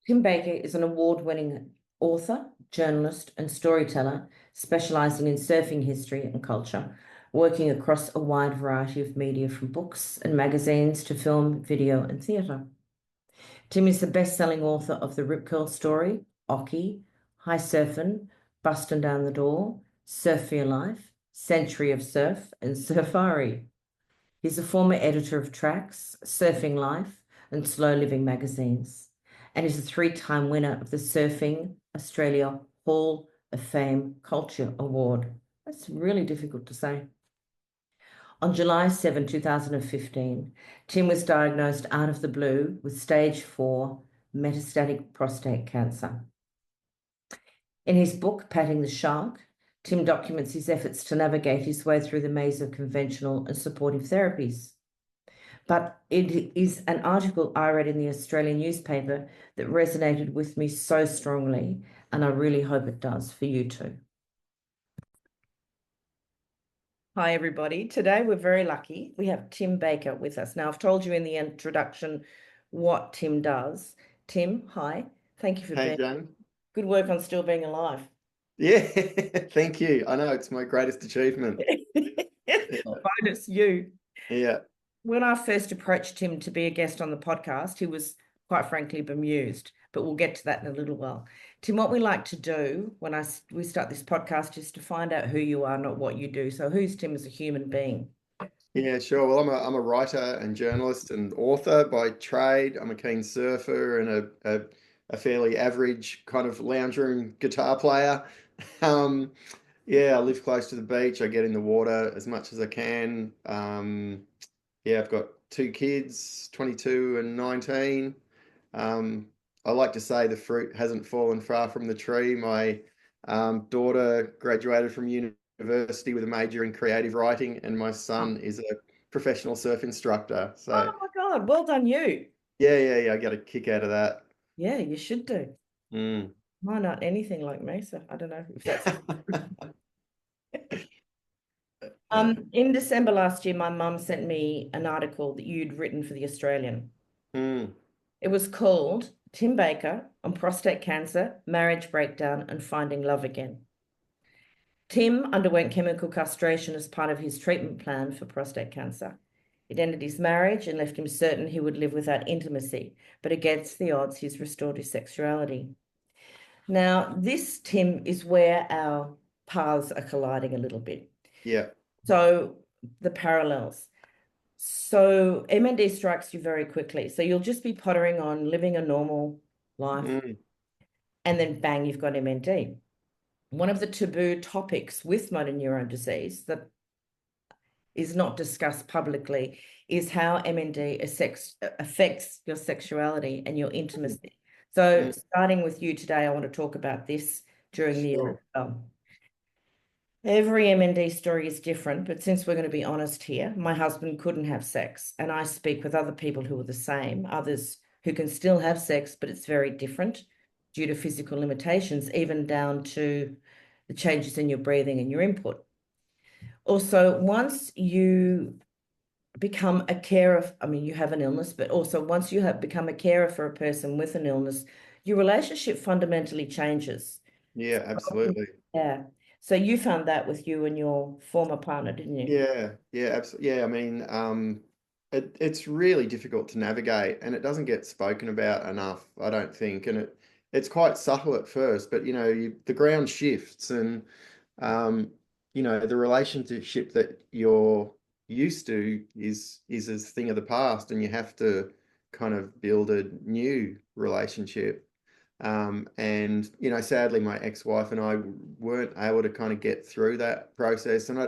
Tim Baker is an award-winning author, journalist, and storyteller specializing in surfing history and culture, working across a wide variety of media from books and magazines to film, video, and theatre. Tim is the best-selling author of The Rip Curl Story, Occy, High Surfin', Bustin' Down the Door, Surf for Your Life, Century of Surf, and Surfari. He's a former editor of Tracks, Surfing Life, and Slow Living magazines, and is a three-time winner of the Surfing Australia Hall of Fame Culture Award. That's really difficult to say. On July 7, 2015, Tim was diagnosed out of the blue with stage 4 metastatic prostate cancer. In his book, Patting the Shark, Tim documents his efforts to navigate his way through the maze of conventional and supportive therapies. But it is an article I read in the Australian newspaper that resonated with me so strongly, and I really hope it does for you too. Hi, everybody. Today we're very lucky. We have Tim Baker with us. Now, I've told you in the introduction what Tim does. Tim, hi. Thank you for Hey, being. Jan. Good work on still being alive. Yeah, thank you. I know it's my greatest achievement. Yeah. Bonus you. Yeah. When I first approached him to be a guest on the podcast, he was quite frankly bemused, but we'll get to that in a little while. Tim, what we like to do when we start this podcast is to find out who you are, not what you do. So who's Tim as a human being? Yeah, sure. Well, I'm a writer and journalist and author by trade. I'm a keen surfer and a fairly average kind of lounge room guitar player. Um, yeah, I live close to the beach. I get in the water as much as I can. Yeah, I've got two kids, 22 and 19. Um, I like to say the fruit hasn't fallen far from the tree. My daughter graduated from university with a major in creative writing, and my Oh, son is a professional surf instructor. oh So my God, well done you. yeah, I get a kick out of that. Yeah, you should do. Mm. Mine aren't anything like me, so I don't know if that's. In December last year, my mum sent me an article that you'd written for The Australian. Mm. It was called Tim Baker on prostate cancer, marriage breakdown, and finding love again. Tim underwent chemical castration as part of his treatment plan for prostate cancer. It ended his marriage and left him certain he would live without intimacy, but against the odds, he's restored his sexuality. Now, this, Tim, is where our paths are colliding a little bit. Yeah. So, the parallels. So, MND strikes you very quickly. So, you'll just be pottering on, living a normal life, Mm. and then bang, you've got MND. One of the taboo topics with motor neurone disease that is not discussed publicly is how MND affects your sexuality and your intimacy. So, Mm. starting with you today, I want to talk about this during the year as Sure. well. Every MND story is different, but since we're going to be honest here, my husband couldn't have sex, and I speak with other people who are the same, others who can still have sex, but it's very different due to physical limitations, even down to the changes in your breathing and your input. Also, once you become a carer, I mean, you have an illness, but also once you have become a carer for a person with an illness, your relationship fundamentally changes. Yeah, absolutely. Yeah. So you found that with you and your former partner, didn't you? Yeah, absolutely. Yeah, I mean, it's really difficult to navigate, and it doesn't get spoken about enough, I don't think. And it's quite subtle at first, but the ground shifts, and um, the relationship that you're used to is a thing of the past, and you have to kind of build a new relationship. And sadly, my ex-wife and I weren't able to kind of get through that process. And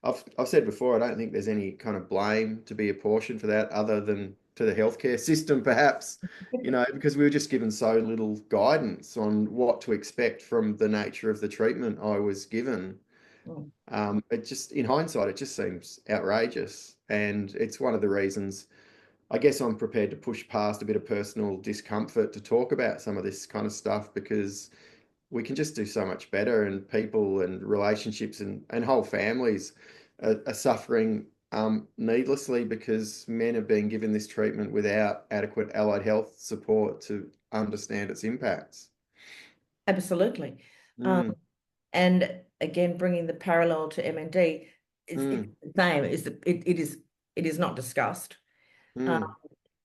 I've said before, I don't think there's any kind of blame to be apportioned for that, other than to the healthcare system, perhaps, because we were just given so little guidance on what to expect from the nature of the treatment I was given. Mm. It just, in hindsight, it just seems outrageous, and it's one of the reasons. I guess I'm prepared to push past a bit of personal discomfort to talk about some of this kind of stuff, because we can just do so much better, and people and relationships and whole families are suffering needlessly because men have been given this treatment without adequate allied health support to understand its impacts. Absolutely. Um, Mm, and again, bringing the parallel to MND, it's mm, the same. It is not discussed. Um, mm,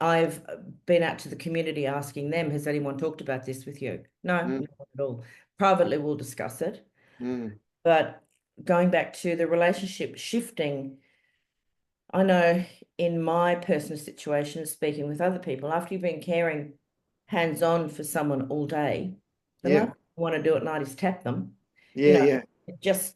I've been out to the community asking them, has anyone talked about this with you? No, mm, not at all. Privately, we'll discuss it. mm, But going back to the relationship shifting, I know in my personal situation, speaking with other people, after you've been caring hands-on for someone all day, the last yeah, thing you want to do at night is tap them. You yeah, know, yeah. just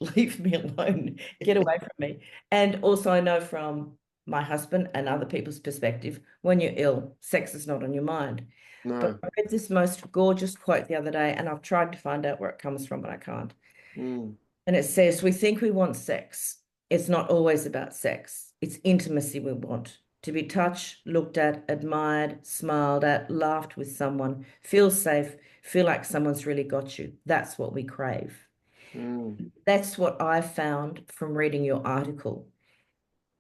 leave me alone, get away from me. And also I know from my husband and other people's perspective, when you're ill, sex is not on your mind. But No. I read this most gorgeous quote the other day, and I've tried to find out where it comes from, but I can't. Mm, And it says, we think we want sex. It's not always about sex. It's intimacy we want. To be touched, looked at, admired, smiled at, laughed with someone, feel safe, feel like someone's really got you. That's what we crave. mm. That's what I found from reading your article,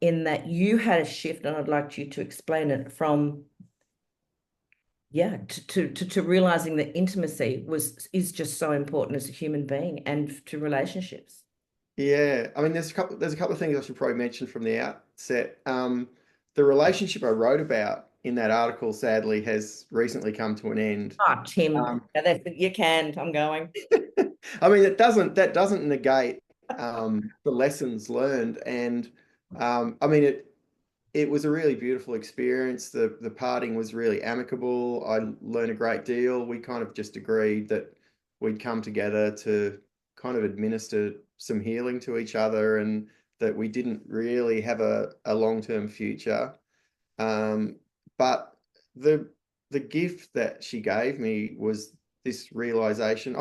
in that you had a shift, and I'd like you to explain it from, yeah, to realizing that intimacy is just so important as a human being and to relationships. Yeah, I mean, there's a couple of things I should probably mention from the outset. The relationship I wrote about in that article, sadly, has recently come to an end. Ah, Tim, Um, yeah, that's you can. I'm going. I mean, that doesn't negate the lessons learned, and I mean, it was a really beautiful experience. The parting was really amicable. I learned a great deal. We kind of just agreed that we'd come together to kind of administer some healing to each other, and that we didn't really have a long-term future. Um, but the the gift that she gave me was this realization.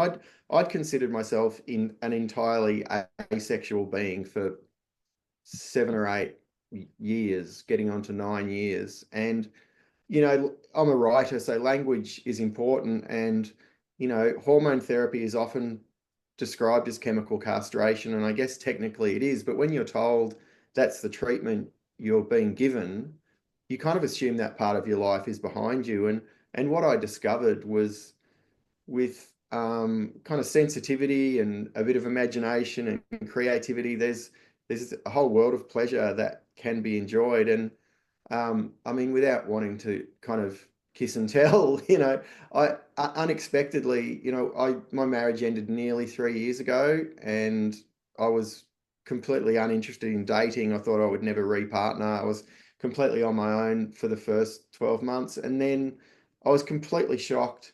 I'd considered myself in an entirely asexual being for 7 or 8 years, getting on to 9 years. And, I'm a writer, so language is important. And, hormone therapy is often described as chemical castration. And I guess technically it is. But when you're told that's the treatment you're being given, you kind of assume that part of your life is behind you. And what I discovered was with kind of sensitivity and a bit of imagination and creativity, there's a whole world of pleasure that can be enjoyed. And I mean, without wanting to kind of kiss and tell, I unexpectedly, my marriage ended nearly 3 years ago, and I was completely uninterested in dating. I thought I would never re-partner. I was completely on my own for the first 12 months, and then I was completely shocked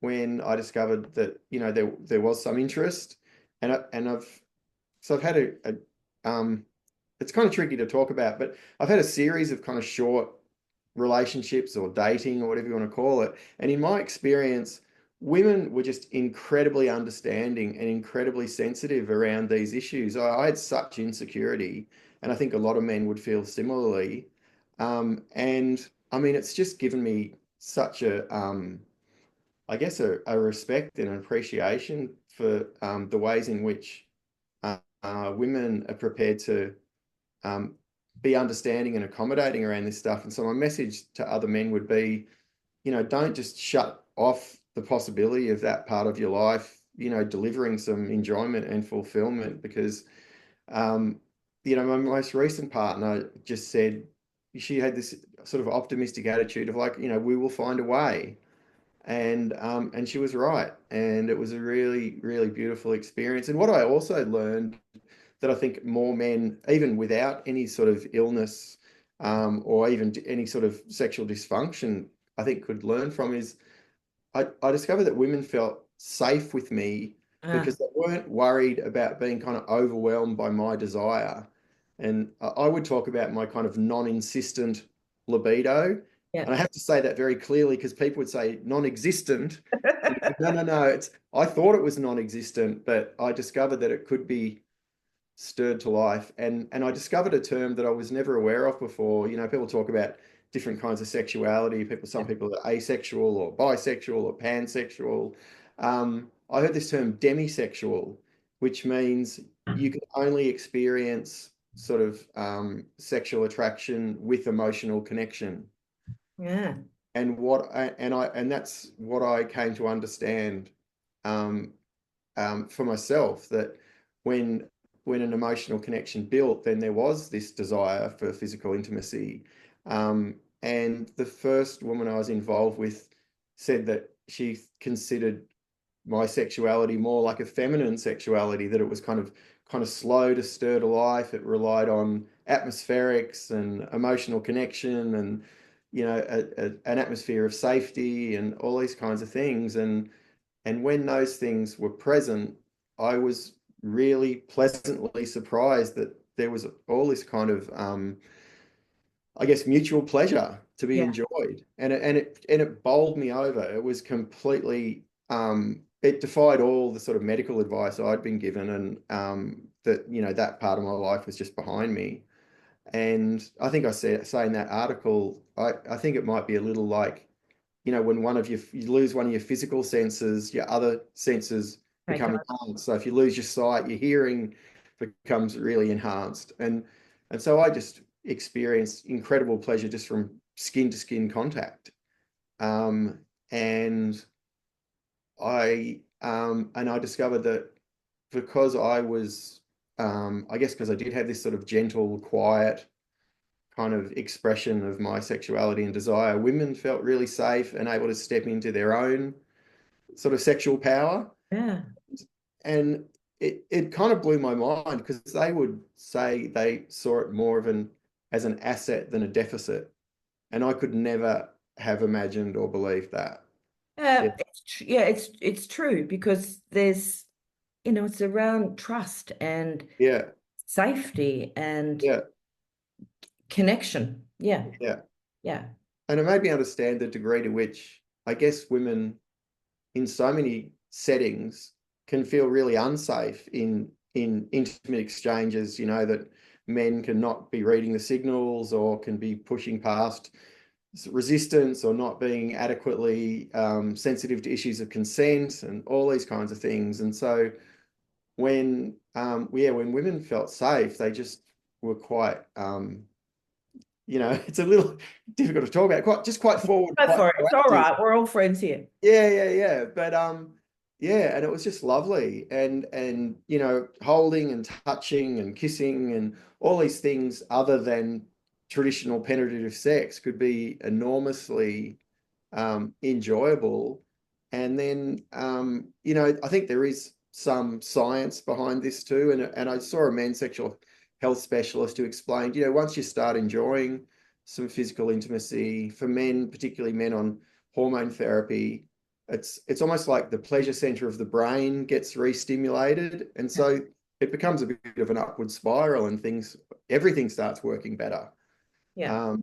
when I discovered that there was some interest, and I've had it's kind of tricky to talk about, but I've had a series of kind of short relationships or dating or whatever you want to call it, and in my experience, women were just incredibly understanding and incredibly sensitive around these issues. I had such insecurity, and I think a lot of men would feel similarly. And I mean, it's just given me such I guess, a respect and an appreciation for the ways in which women are prepared to um, be understanding and accommodating around this stuff. And so my message to other men would be, don't just shut off the possibility of that part of your life, delivering some enjoyment and fulfillment, because, um, my most recent partner just said she had this sort of optimistic attitude of like, we will find a way. And she was right, and it was a really really beautiful experience. And what I also learned that I think more men, even without any sort of illness, or even any sort of sexual dysfunction, I think could learn from is I discovered that women felt safe with me Ah, because they weren't worried about being kind of overwhelmed by my desire. And I would talk about my kind of non-insistent libido. yeah. And I have to say that very clearly because people would say non-existent. And no, no, no. I thought it was non-existent, but I discovered that it could be stirred to life. And I discovered a term that I was never aware of before. People talk about different kinds of sexuality. Some people are asexual or bisexual or pansexual. I heard this term demisexual, which means you can only experience sort of sexual attraction with emotional connection. Yeah. And that's what I came to understand um, for myself, that when an emotional connection built, then there was this desire for physical intimacy. And the first woman I was involved with said that she considered my sexuality more like a feminine sexuality, that it was kind of slow to stir to life. It relied on atmospherics and emotional connection, and an atmosphere of safety and all these kinds of things. And when those things were present, I was really pleasantly surprised that there was all this kind of I guess, mutual pleasure to be Yeah. enjoyed. And it bowled me over. It was completely it defied all the sort of medical advice I'd been given, and that that part of my life was just behind me. And I think I say in that article, I think it might be a little like, when you lose one of your physical senses, your other senses Okay. become enhanced. So if you lose your sight, your hearing becomes really enhanced. And so I just experienced incredible pleasure just from skin to skin contact. Um, and I discovered that because I was, I guess because I did have this sort of gentle, quiet kind of expression of my sexuality and desire, women felt really safe and able to step into their own sort of sexual power. Yeah. And it kind of blew my mind, because they would say they saw it more of an as an asset than a deficit. And I could never have imagined or believed that. Yeah, Yeah, it's true because there's, it's around trust and yeah, safety and yeah, connection. Yeah. yeah. Yeah. And it made me understand the degree to which, I guess, women in so many settings can feel really unsafe in intimate exchanges, that men can not be reading the signals, or can be pushing past resistance, or not being adequately sensitive to issues of consent and all these kinds of things. And so when women felt safe, they just were quite it's a little difficult to talk about, quite forward, Go quite for it. It's all proactive. right. We're all friends here. Yeah. But yeah, and it was just lovely. And holding and touching and kissing and all these things other than traditional penetrative sex could be enormously enjoyable. And then I think there is some science behind this too. And I saw a men's sexual health specialist who explained, once you start enjoying some physical intimacy, for men, particularly men on hormone therapy, it's almost like the pleasure center of the brain gets re-stimulated, and so it becomes a bit of an upward spiral, and everything starts working better. Yeah.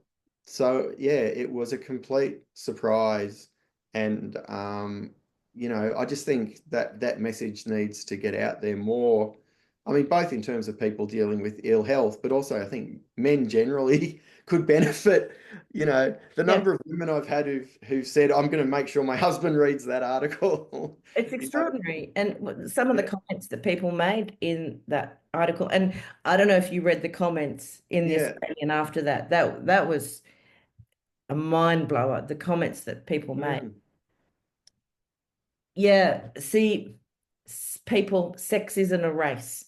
So yeah, it was a complete surprise. And I just think that that message needs to get out there more. I mean, both in terms of people dealing with ill health, but also I think men generally could benefit. The Yeah. number of women I've had who've said, "I'm going to make sure my husband reads that article." It's You know, extraordinary. And some of the yeah, comments that people made in that article, and I don't know if you read the comments in the yeah, Australian after that. That was a mind blower, the comments that people made. mm, Yeah, see, people, sex isn't a race.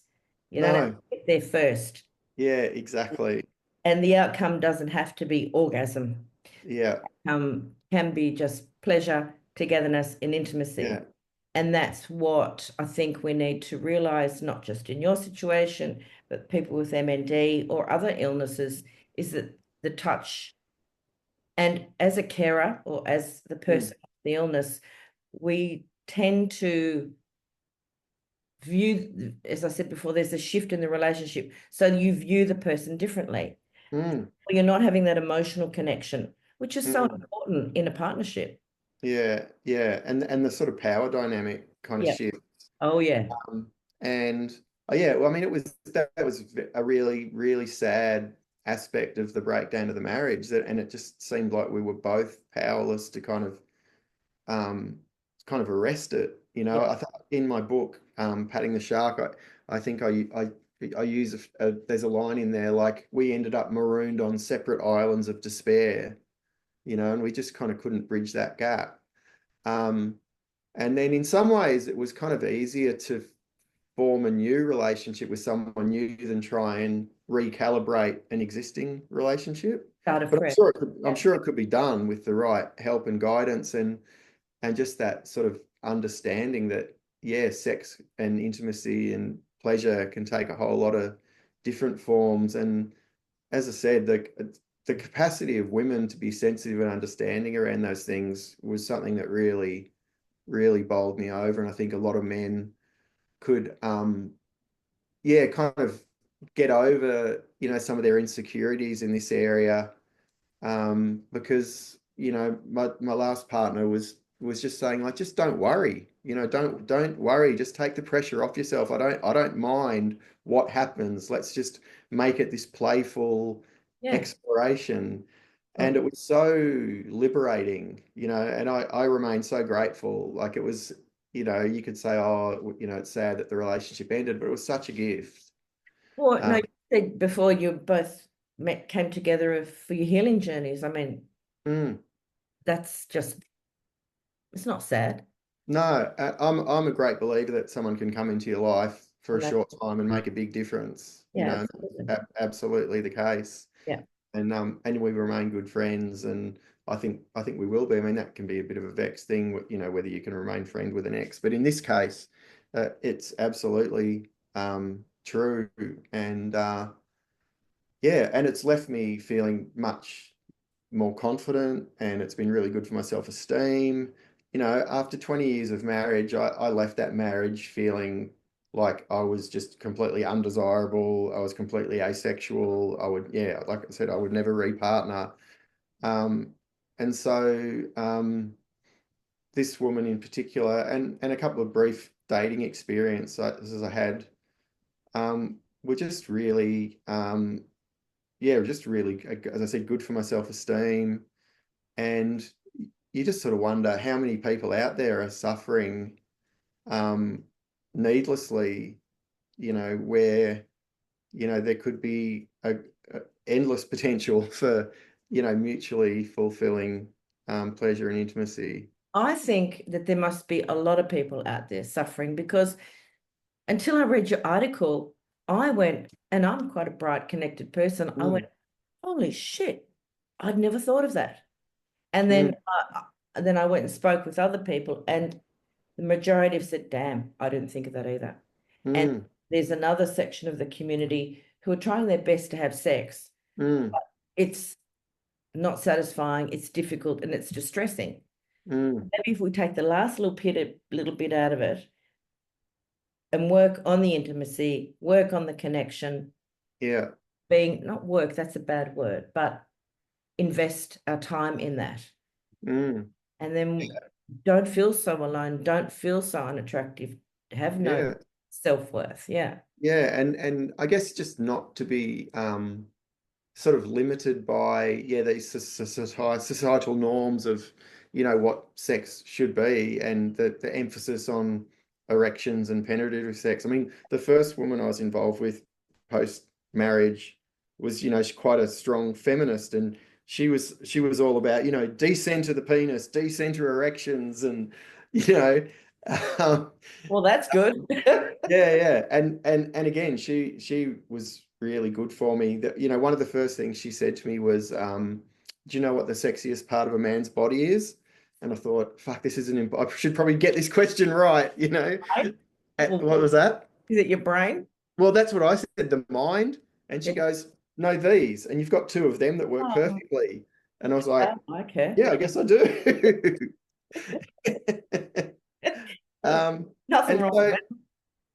You don't have to no, get there first. yeah, exactly, And the outcome doesn't have to be orgasm. yeah, Can be just pleasure, togetherness, and yeah, intimacy. And that's what I think we need to realize, not just in your situation, but people with MND or other illnesses, is that the touch, and as a carer or as the mm, person with the illness, we tend to view, as I said before, there's a shift in the relationship. So you view the person differently. mm, You're not having that emotional connection, which is so mm. important in a partnership. Yeah, yeah, and the sort of power dynamic kind of Yeah. shift. Oh, yeah. And yeah, well, I mean, that was a really, really sad aspect of the breakdown of the marriage. And it just seemed like we were both powerless to um, arrest it. Yeah. I thought in my book, Patting the Shark, I think I I use there's a line in there like we ended up marooned on separate islands of despair, and we just kind of couldn't bridge that gap. Um, and then in some ways, it was kind of easier to form a new relationship with someone new than try and recalibrate an existing relationship. Start But afresh. I'm Yeah. sure it could be done with the right help and guidance and just that sort of understanding that, yeah, sex and intimacy and pleasure can take a whole lot of different forms. And as I said, the capacity of women to be sensitive and understanding around those things was something that really, really bowled me over. And I think a lot of men could, yeah, kind of get over, some of their insecurities in this area. Because, my last partner was just saying like, just don't worry, don't worry, just take the pressure off yourself. I don't mind what happens. Let's just make it this playful Yeah. exploration. Oh, And it was so liberating, and I remain so grateful. Like it was, you could say, oh, it's sad that the relationship ended, but it was such a gift. well, no, Um, you said before you both came together for your healing journeys. I mean, mm. that's just, it's not sad. No, I'm a great believer that someone can come into your life for a And that, short time and make a big difference. yeah, And absolutely. that's absolutely the case. Yeah. And we remain good friends, and I think we will be. I mean, that can be a bit of a vexed thing, whether you can remain friend with an ex. But in this case, it's absolutely true, and yeah, and it's left me feeling much more confident, and it's been really good for my self-esteem. After 20 years of marriage, I left that marriage feeling like I was just completely undesirable. I was completely asexual. Yeah, like I said, I would never re-partner. Um, and so this woman in particular, and a couple of brief dating experiences I had, were just really, yeah, just really, as I said, good for my self-esteem. And you just sort of wonder how many people out there are suffering um, needlessly, where, there could be a endless potential for, mutually fulfilling pleasure and intimacy. I think that there must be a lot of people out there suffering because until I read your article, I went, and I'm quite a bright, connected person. I went, Mm, holy shit, I'd never thought of that. And mm, then I went and spoke with other people, and the majority have said, damn, I didn't think of that either. And mm, there's another section of the community who are trying their best to have sex. mm, It's not satisfying, it's difficult, and it's distressing. mm. Maybe if we take the last little bit out of it and work on the intimacy, work on the connection, Yeah. being not work, that's a bad word, but invest our time in that. Mm, And then don't feel so alone, don't feel so unattractive, have no yeah. self-worth. Yeah. Yeah. And I guess just not to be sort of limited by, yeah, these societal norms of, what sex should be, and the emphasis on erections and penetrative sex. I mean, the first woman I was involved with post marriage was, she's quite a strong feminist, and she was all about, decenter the penis, decenter erections, and you know, um, Well, that's good. yeah, yeah. And again, she was really good for me. That, one of the first things she said to me was, do you know what the sexiest part of a man's body is? And I thought, fuck, this isn't, I should probably get this question right, Right? Well, What was that? is it your brain? Well, that's what I said, the mind. And she Yeah. goes, no, these. And you've got two of them that work Oh, perfectly. And I was I like, like her. yeah, I guess I do. Nothing And wrong with so it.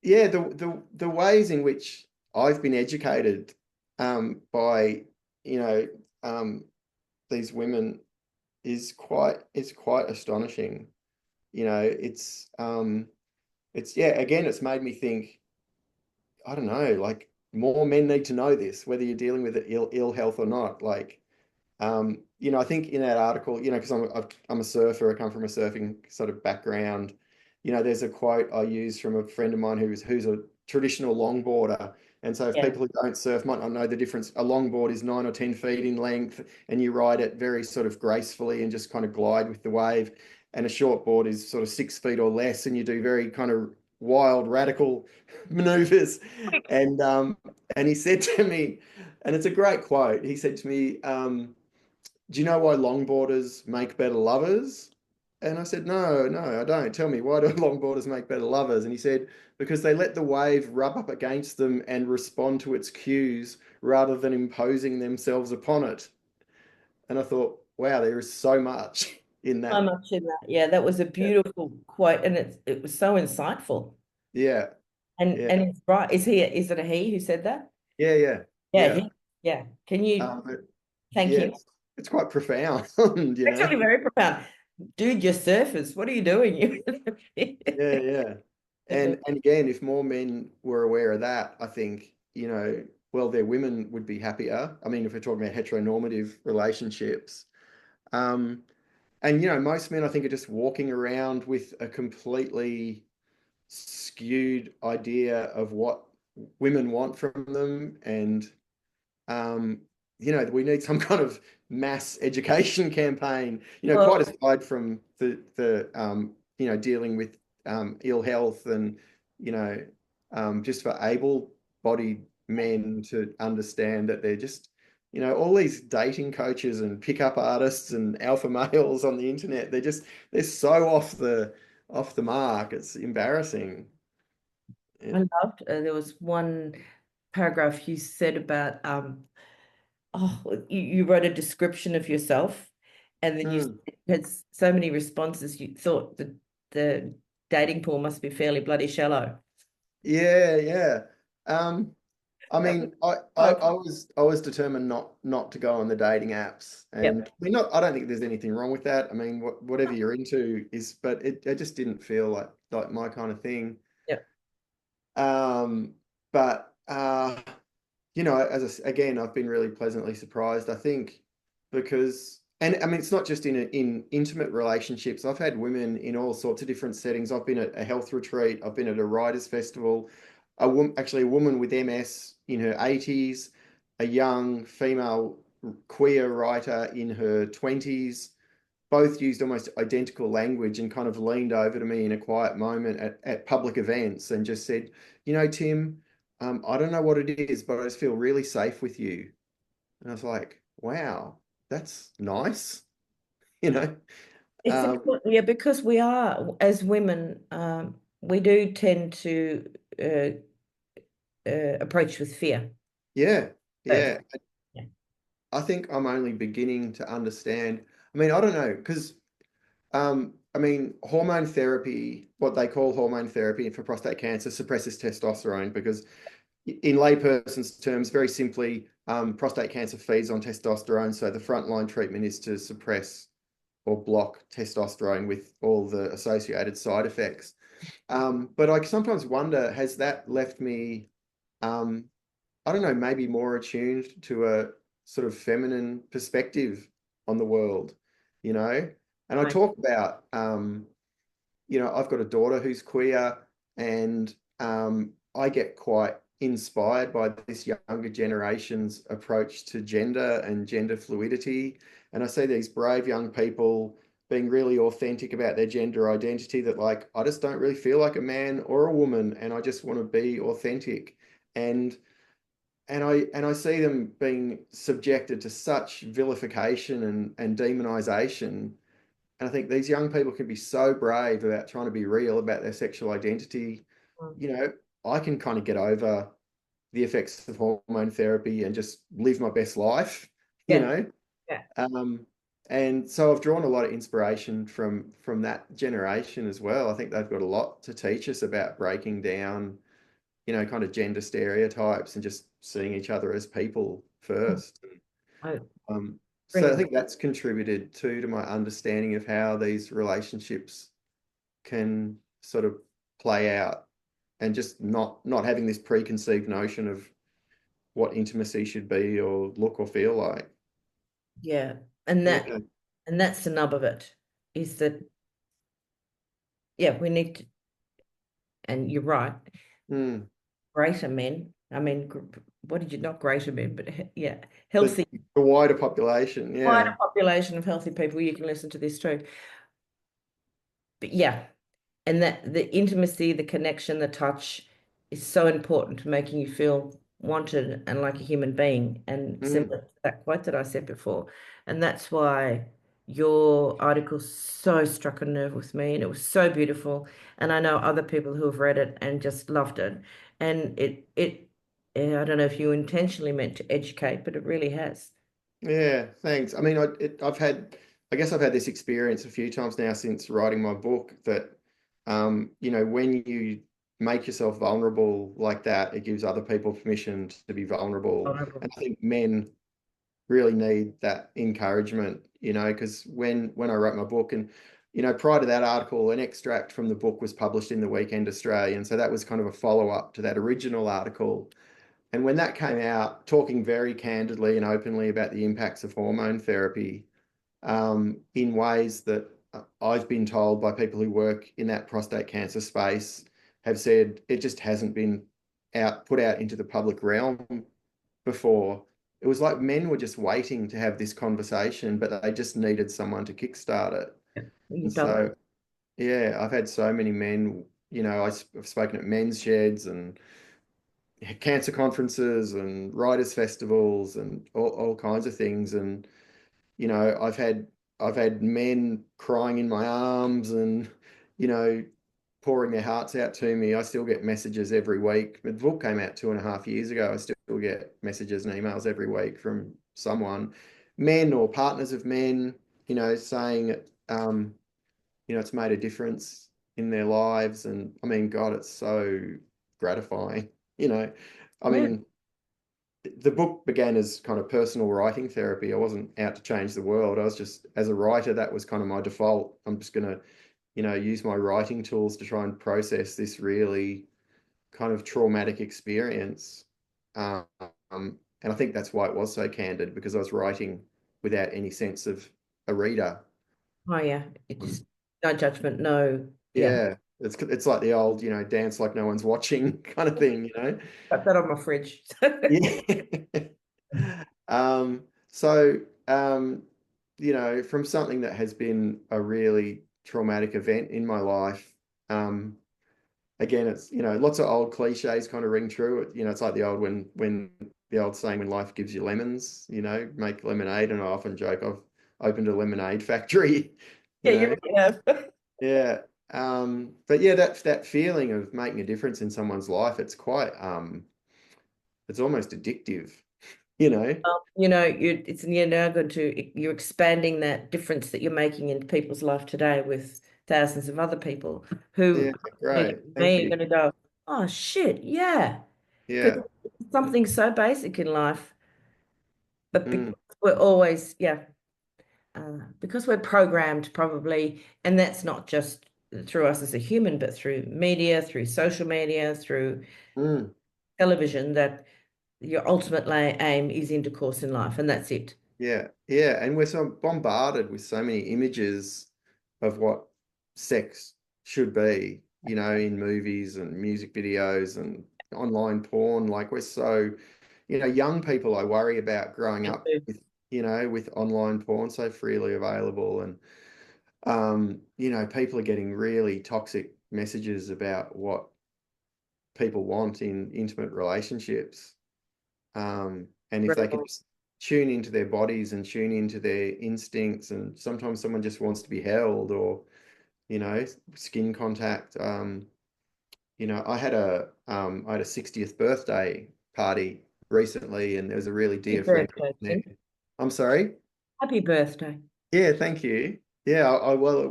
yeah, the ways in which I've been educated by you know um, these women is quite astonishing. It's yeah, again, it's made me think. I don't know, like more men need to know this, whether you're dealing with ill health or not. Like, I think in that article, because I'm a surfer, I come from a surfing sort of background. There's a quote I use from a friend of mine who's a traditional longboarder, And so if Yeah. people who don't surf might not know the difference, a longboard is 9 or 10 feet in length and you ride it very sort of gracefully and just kind of glide with the wave. And a short board is sort of 6 feet or less and you do very kind of wild, radical maneuvers. And he said to me, and it's a great quote, he said to me, do you know why longboarders make better lovers? And I said, no, no, I don't. Tell me, why do longboarders make better lovers? And he said, because they let the wave rub up against them and respond to its cues rather than imposing themselves upon it. And I thought, wow, there is so much in So that. much in that. Yeah, that was a Yeah, beautiful quote, and it was so insightful. yeah, And yeah, it's right. Is it a he who said that? yeah, yeah. Yeah, Yeah. yeah. Can you But thank yeah, him? it's quite profound, you know. Actually, very profound. Dude, you're surfers. What are you doing? Yeah, yeah. And again, if more men were aware of that, I think, well, their women would be happier. I mean, if we're talking about heteronormative relationships. Um, and most men I think are just walking around with a completely skewed idea of what women want from them. And um, we need some kind of mass education campaign, quite Well, aside from the dealing with ill health and, you know, just for able-bodied men to understand that they're just, all these dating coaches and pickup artists and alpha males on the internet, they're so off the mark. It's embarrassing. I Yeah. loved there was one paragraph you said about you wrote a description of yourself, and then you Mm. had so many responses you thought that the dating pool must be fairly bloody shallow. Yeah, yeah. Um, I That was mean, I, I, so I was I was determined not to go on the dating apps, and yep. I mean, not I don't think there's anything wrong with that. I mean, whatever you're into is, but it just didn't feel like my kind of thing. Yep. But again, I've been really pleasantly surprised. I think because, and I mean, it's not just in intimate relationships. I've had women in all sorts of different settings. I've been at a health retreat. I've been at a writers' festival. Actually, a woman with MS in her 80s, a young female queer writer in her 20s. Both used almost identical language and kind of leaned over to me in a quiet moment at public events and just said, Tim, I don't know what it is, but I just feel really safe with you. And I was like, wow, that's nice, you know? It's Um, important, yeah, because we are, as women, we do tend to uh, approach with fear yeah, first. yeah. Yeah. I think I'm only beginning to understand. I mean, I don't know, because I mean, hormone therapy, what they call hormone therapy for prostate cancer, suppresses testosterone because in layperson's terms, very simply, prostate cancer feeds on testosterone. So the frontline treatment is to suppress or block testosterone with all the associated side effects. But I sometimes wonder, has that left me, um, I don't know, maybe more attuned to a sort of feminine perspective on the world, you know? And I Right. talk about, I've got a daughter who's queer, and I get quite inspired by this younger generation's approach to gender and gender fluidity. And I see these brave young people being really authentic about their gender identity that, like, I just don't really feel like a man or a woman, and I just want to be authentic. And and I see them being subjected to such vilification and demonization, and I think these young people can be so brave about trying to be real about their sexual identity. Mm. You know, I can kind of get over the effects of hormone therapy and just live my best life, you Yeah. know. Yeah. Um, and so I've drawn a lot of inspiration from that generation as well. I think they've got a lot to teach us about breaking down, kind of gender stereotypes and just seeing each other as people first. I So I bring think that's contributed to my understanding of how these relationships can sort of play out, and just not having this preconceived notion of what intimacy should be or look or feel like. yeah, and Yeah. that's the nub of it, is that yeah, we need to, and you're right, Mm, greater men. I mean, what did you, not greater men, but yeah, The, healthy, the wider population, wider yeah. population of healthy people, you can listen to this too. But yeah, and that the intimacy, the connection, the touch is so important to making you feel wanted and like a human being. And Mm, similar to that quote that I said before. And that's why your article so struck a nerve with me, and it was so beautiful. And I know other people who have read it and just loved it. And I don't know if you intentionally meant to educate, but it really has. yeah, thanks. I mean, I guess I've had this experience a few times now since writing my book that, when you make yourself vulnerable like that, it gives other people permission to be vulnerable. Vulnerable. And I think men really need that encouragement, because when I wrote my book and, prior to that article, an extract from the book was published in the Weekend Australian. So that was kind of a follow-up to that original article. And when that came out, talking very candidly and openly about the impacts of hormone therapy, in ways that I've been told by people who work in that prostate cancer space have said it just hasn't been put out into the public realm before. It was like men were just waiting to have this conversation, but they just needed someone to kickstart it. And You've done it. so, yeah, I've had so many men, I've spoken at men's sheds and cancer conferences and writers festivals and all kinds of things. And, I've had men crying in my arms and, you know, pouring their hearts out to me. I still get messages every week. The book came out 2.5 years ago. I still get messages and emails every week from someone, men or partners of men, saying, it's made a difference in their lives. And I mean, God, it's so gratifying. You know, I Yeah. mean, the book began as kind of personal writing therapy. I wasn't out to change the world. I was just, as a writer, that was kind of my default. I'm just going to, use my writing tools to try and process this really kind of traumatic experience. Um, and I think that's why it was so candid, because I was writing without any sense of a reader. Oh yeah. It just no judgment, no. Yeah. Yeah, it's like the old, dance like no one's watching kind of thing, Got that on my fridge. Yeah. So, from something that has been a really traumatic event in my life, um, again, it's, lots of old cliches kind of ring true. It's like the old when the old saying, when life gives you lemons, make lemonade. And I often joke I've opened a lemonade factory, you Yeah, you know. really have. Yeah. But yeah, that feeling of making a difference in someone's life, it's almost addictive, you know. You're now going to you're expanding that difference that you're making in people's life today with thousands of other people Yeah, who great. Thank me are you. going to go, oh shit, yeah, because Yeah. something so basic in life, but because Mm, we're always, yeah, because we're programmed probably, and that's not just through us as a human, but through media, through social media, through mm. television, that your ultimate aim is intercourse in life, and that's it. Yeah. Yeah. And we're so bombarded with so many images of what sex should be, in movies and music videos and online porn. Like we're so, young people I worry about growing up with, with online porn so freely available. And people are getting really toxic messages about what people want in intimate relationships. And if they can just tune into their bodies and tune into their instincts, and sometimes someone just wants to be held or, skin contact. I had a 60th birthday party recently, and there was a really Happy dear friend of birthday, mine Tim. there. I'm sorry. Happy birthday. Yeah, thank you. Yeah, well,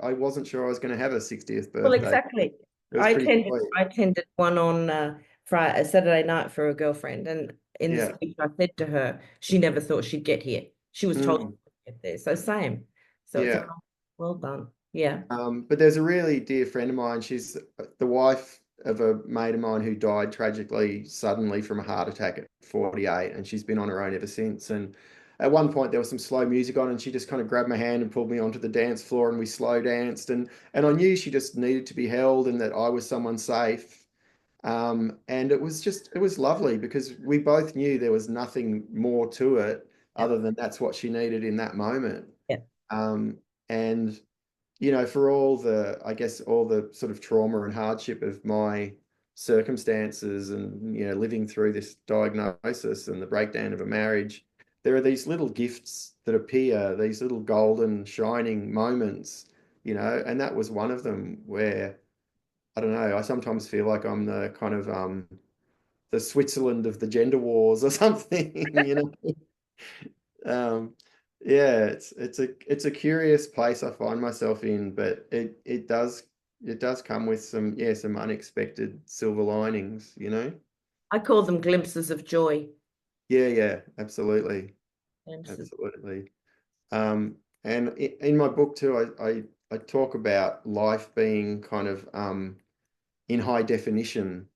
I wasn't sure I was going to have a 60th Well, birthday. exactly. It was I pretty attended sweet. I attended one on Friday, Saturday night for a girlfriend, and in the Yeah. speech I said to her, she never thought she'd get here. She was told Mm, she'd get there. So same. So it's like, yeah. oh, well done. Yeah. But there's a really dear friend of mine. She's the wife of a mate of mine who died tragically suddenly from a heart attack at 48, and she's been on her own ever since. And at one point, there was some slow music on, and she just kind of grabbed my hand and pulled me onto the dance floor, and we slow danced. And I knew she just needed to be held, and that I was someone safe. And it was lovely because we both knew there was nothing more to it Yeah. other than that's what she needed in that moment. Yeah. Um, and you know, for all the, I guess, all the sort of trauma and hardship of my circumstances and, you know, living through this diagnosis and the breakdown of a marriage, there are these little gifts that appear, these little golden shining moments, you know, and that was one of them where, I don't know, I sometimes feel like I'm the kind of the Switzerland of the gender wars or something, you know. Um, yeah, it's a curious place I find myself in, but it does come with some, yeah, some unexpected silver linings, you know? I call them glimpses of joy. Yeah, yeah, absolutely. Glimpses. Absolutely. And in my book too, I talk about life being kind of in high definition.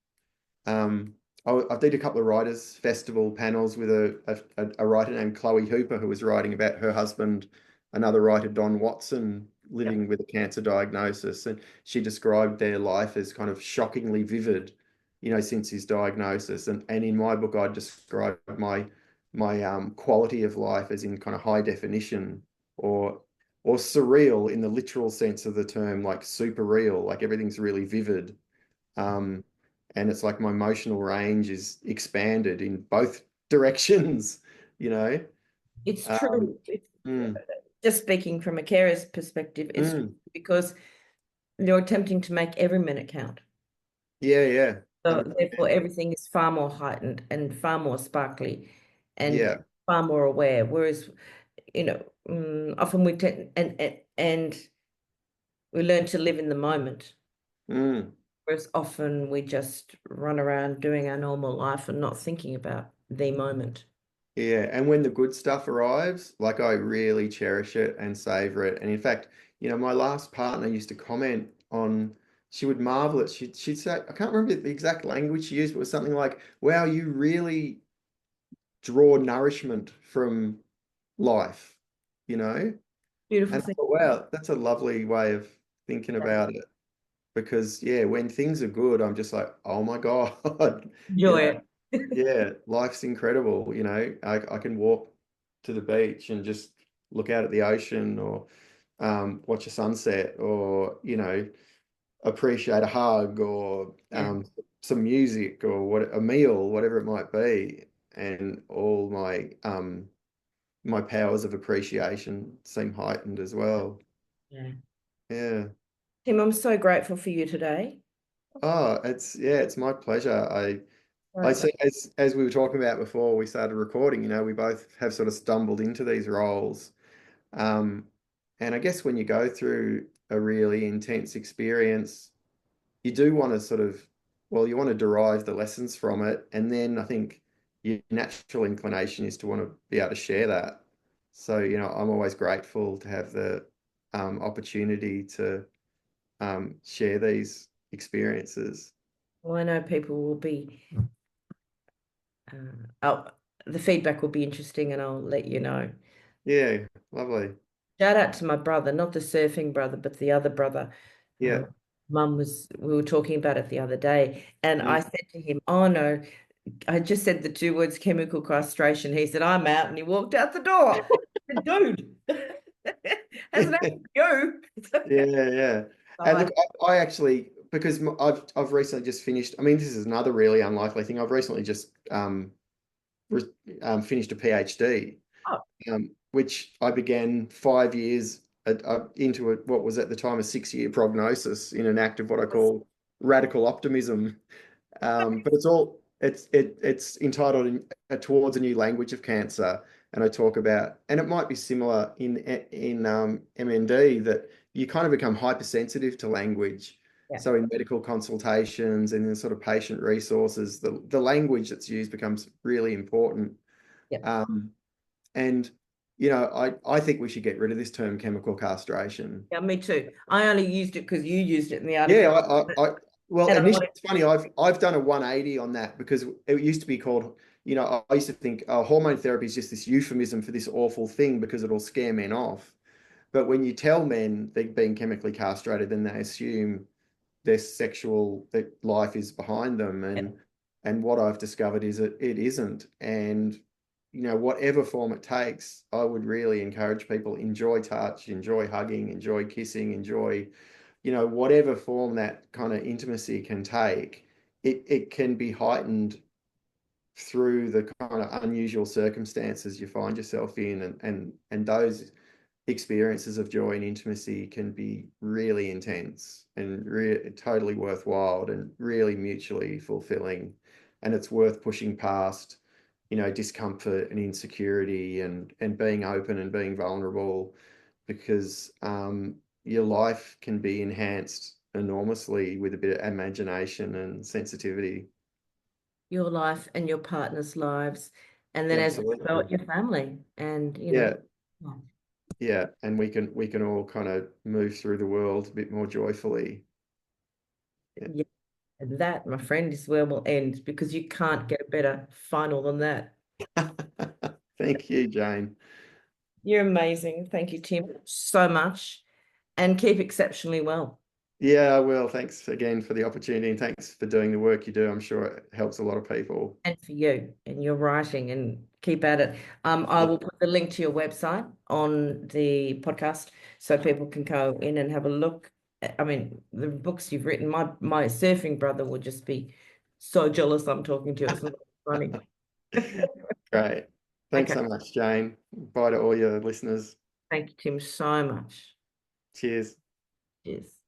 Um, I did a couple of writers' festival panels with a writer named Chloe Hooper, who was writing about her husband, another writer, Don Watson, Yep. living with a cancer diagnosis. And she described their life as kind of shockingly vivid, you know, since his diagnosis. And in my book, I describe my quality of life as in kind of high definition or or surreal in the literal sense of the term, like super real, like everything's really vivid. Um, and it's like my emotional range is expanded in both directions, you know. It's Um, true. It's mm, just speaking from a carer's perspective, it's mm, because you're attempting to make every minute count. yeah, yeah, So therefore, 100%. everything is far more heightened and far more sparkly and Yeah, far more aware. Whereas, often we tend and we learn to live in the moment. mm, Whereas often we just run around doing our normal life and not thinking about the moment. yeah. And when the good stuff arrives, like I really cherish it and savor it. And in fact, you know, my last partner used to comment on, she would marvel at, she'd say, I can't remember the exact language she used, but it was something like, wow, you really draw nourishment from life, you know? Beautiful And I thing. thought, wow, that's a lovely way of thinking about it. Because yeah, when things are good, I'm just like, oh my God, you Enjoy know, it. yeah, life's incredible. You know, I can walk to the beach and just look out at the ocean or watch a sunset or, you know, appreciate a hug or Yeah. some music or what a meal, whatever it might be. And all my powers of appreciation seem heightened as well. Yeah. Yeah. Tim, I'm so grateful for you today. Oh, it's yeah, it's my pleasure. I Sorry about see as we were talking about before we started recording, you know, we both have sort of stumbled into these roles. Um, and I guess when you go through a really intense experience, you do want to sort of, well, you want to derive the lessons from it. And then I think your natural inclination is to want to be able to share that. So, you know, I'm always grateful to have the opportunity to share these experiences. well, I know people will be oh, the feedback will be interesting and I'll let you know. Yeah, lovely. Shout out to my brother, not the surfing brother, but the other brother. Yeah. We were talking about it the other day, and I Mm. said to him, "Oh no, I just said the two words chemical castration." He said, "I'm out," and he walked out the door. I said, dude, hasn't happened to you. Yeah, yeah. So And look, I actually because I've recently just finished. I mean, this is another really unlikely thing. I've recently just re finished a PhD, oh, which I began 5 years into what was at the time a 6 year prognosis in an act of what I call radical optimism. But it's entitled towards a new language of cancer, and I talk about, and it might be similar in MND that you kind of become hypersensitive to language. yeah, So in medical consultations and in sort of patient resources, the language that's used becomes really important. yeah, Um, and you know, I think we should get rid of this term chemical castration. yeah, me too. I only used it because you used it in the Yeah, article, well, and I initially wanted, it's funny. I've done a 180 on that because it used to be called, you know, I used to think hormone therapy is just this euphemism for this awful thing because it'll scare men off. But when you tell men they're being chemically castrated, then they assume their sexual life is behind them. And what I've discovered is that it isn't. And whatever form it takes, I would really encourage people, enjoy touch, enjoy hugging, enjoy kissing, enjoy, whatever form that kind of intimacy can take. It can be heightened through the kind of unusual circumstances you find yourself in, and those experiences of joy and intimacy can be really intense and totally worthwhile and really mutually fulfilling. And it's worth pushing past, discomfort and insecurity, and being open and being vulnerable, because your life can be enhanced enormously with a bit of imagination and sensitivity. Your life and your partner's lives, and then as well Absolutely. your family, and Yeah, yeah. yeah, and we can all kind of move through the world a bit more joyfully. Yeah. Yeah, and that, my friend, is where we'll end because you can't get a better final than that. Thank you, Jane. You're amazing. Thank you, Tim, so much, and keep exceptionally well. Yeah, I will. Thanks again for the opportunity, and thanks for doing the work you do. I'm sure it helps a lot of people. And for you and your writing, and keep at it. I will put the link to your website on the podcast so people can go in and have a look. I mean, the books you've written, my surfing brother would just be so jealous I'm talking to you. It's not funny. Great. Thanks Okay. so much, Jane. Bye to all your listeners. Thank you, Tim, so much. Cheers. Cheers.